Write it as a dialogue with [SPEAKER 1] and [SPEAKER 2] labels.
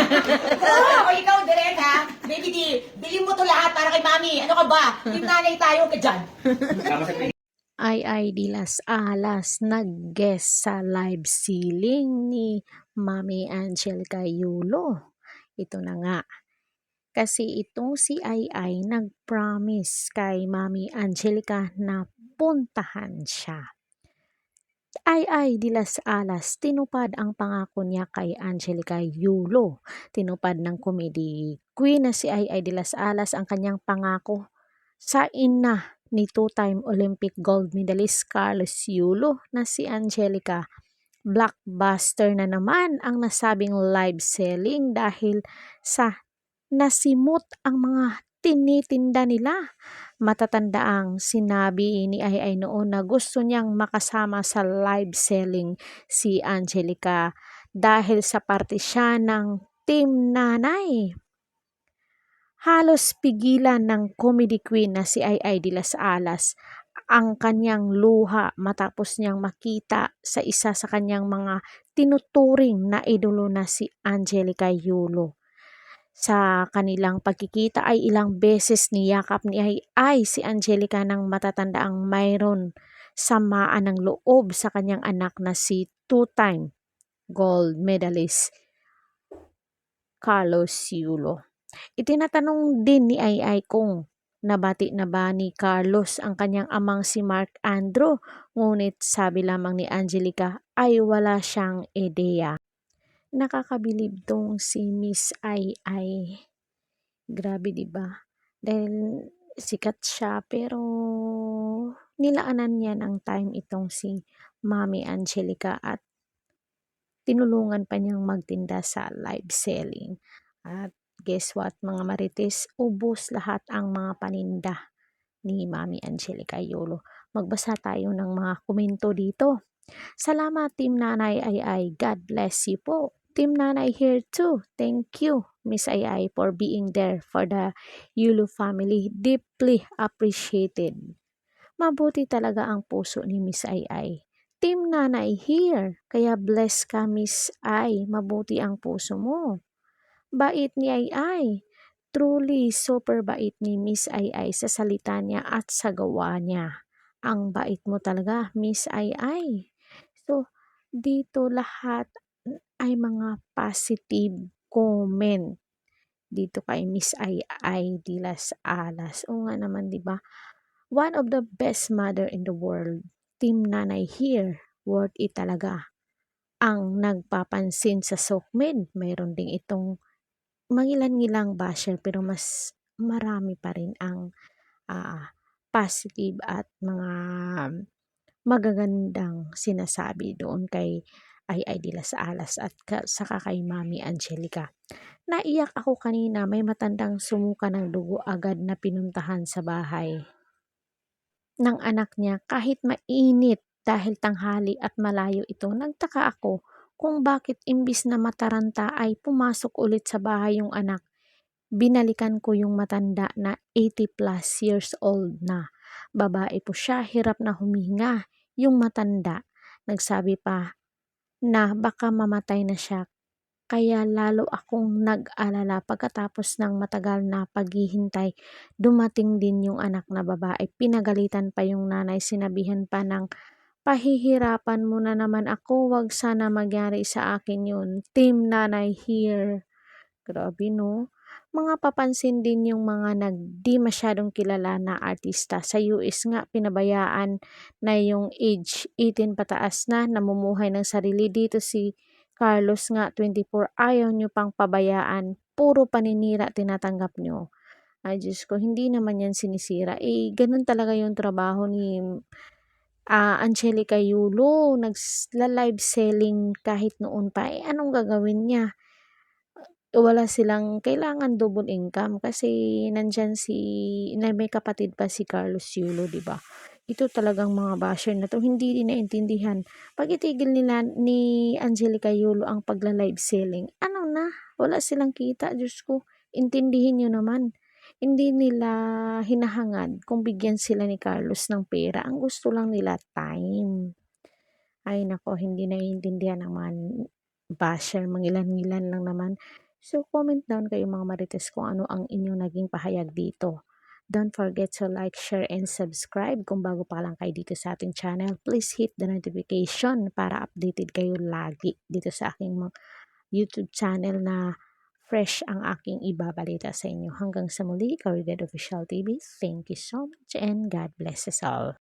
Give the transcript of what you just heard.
[SPEAKER 1] Oo, ikaw direct ha. Baby D, bilhin mo to lahat para kay mami. Ano ka ba? Team nanay tayo ka dyan.
[SPEAKER 2] Ay de las Alas nag-guest sa live ceiling ni Mami Angelica Yulo. Ito na nga. Kasi itong si Ay nag-promise kay Mami Angelica na puntahan siya. Ay de las Alas, tinupad ang pangako niya kay Angelica Yulo. Tinupad ng comedy queen na si Ay de las Alas ang kanyang pangako sa ina ni two-time Olympic gold medalist Carlos Yulo na si Angelica. Blockbuster na naman ang nasabing live selling dahil sa nasimot ang mga tinitinda nila. Matatanda ang sinabi ni Ay noon na gusto niyang makasama sa live selling si Angelica dahil sa parte siya ng Team Nanay. Halos pigilan ng comedy queen na si Ay de las Alas ang kanyang luha matapos niyang makita sa isa sa kanyang mga tinuturing na idolo na si Angelica Yulo. Sa kanilang pagkikita ay ilang beses niyakap ni Ay si Angelica ng matatanda ang mayroon samaan ng loob sa kanyang anak na si two-time gold medalist Carlos Yulo. Itinatanong din ni Ay kung nabati na ba ni Carlos ang kanyang amang si Mark Andrew, ngunit sabi lamang ni Angelica ay wala siyang ideya. Nakakabilib tong si Miss Ay. Grabe 'di ba? Dahil sikat siya pero nilaanan niya ng time itong si Mami Angelica at tinulungan pa niyang magtinda sa live selling. At guess what mga marites, ubos lahat ang mga paninda ni Mami Angelica Yulo. Magbasa tayo ng mga komento dito. Salamat Team Nanay Ay. God bless you po. Team Nanay here too. Thank you Miss Ay for being there for the Yulo family. Deeply appreciated. Mabuti talaga ang puso ni Miss Ay. Team Nanay here. Kaya bless ka Miss Ay. Mabuti ang puso mo. Bait ni Ay. Truly super bait ni Miss Ay sa salita niya at sa gawa niya. Ang bait mo talaga Miss Ay. So, dito lahat ay mga positive comment dito kay Miss Ay de las Alas. O nga naman 'di ba? One of the best mother in the world. Team Nanay here. Worth it talaga. Ang nagpapansin sa Sokmed, mayroon ding itong mangilan-ngilang basher pero mas marami pa rin ang positive at mga magagandang sinasabi doon kay Ay de las Alas at saka kay Mami Angelica. Naiyak ako kanina, may matandang sumuka ng dugo agad na pinuntahan sa bahay ng anak niya kahit mainit dahil tanghali at malayo ito. Nagtaka ako kung bakit imbis na mataranta ay pumasok ulit sa bahay yung anak. Binalikan ko yung matanda na 80 plus years old na. Babae po siya, hirap na huminga. Yung matanda, nagsabi pa na baka mamatay na siya. Kaya lalo akong nag-alala pagkatapos ng matagal na paghihintay. Dumating din yung anak na babae. Pinagalitan pa yung nanay, sinabihan pa ng pahihirapan mo na naman ako, wag sana magyari sa akin yun. Team Nanay here. Grabe no? Mga papansin din yung mga di masyadong kilala na artista. Sa US nga, pinabayaan na yung age 18 pataas na, namumuhay ng sarili. Dito si Carlos nga, 24, ayaw nyo pang pabayaan. Puro paninira tinatanggap nyo. Ay Diyos ko, hindi naman yan sinisira. Ganun talaga yung trabaho ni Angelica Yulo. Nagla-live selling kahit noon pa. Anong gagawin niya? Wala silang kailangan double income kasi nandyan na may kapatid pa si Carlos Yulo, 'di ba? Ito talagang mga basher na to hindi din naintindihan. Pag itigil nila ni Angelica Yulo ang pagla-live selling, ano na? Wala silang kita, Diyos ko. Intindihin nyo naman. Hindi nila hinahangad kung bigyan sila ni Carlos ng pera. Ang gusto lang nila time. Ay nako, hindi naiintindihan ng mga basher, mangilan-ngilan lang naman. So comment down kayo mga marites kung ano ang inyong naging pahayag dito. Don't forget to like, share, and subscribe. Kung bago pa lang kayo dito sa ating channel, please hit the notification para updated kayo lagi dito sa aking YouTube channel na fresh ang aking ibabalita sa inyo. Hanggang sa muli, Caridad Official TV. Thank you so much and God bless us all.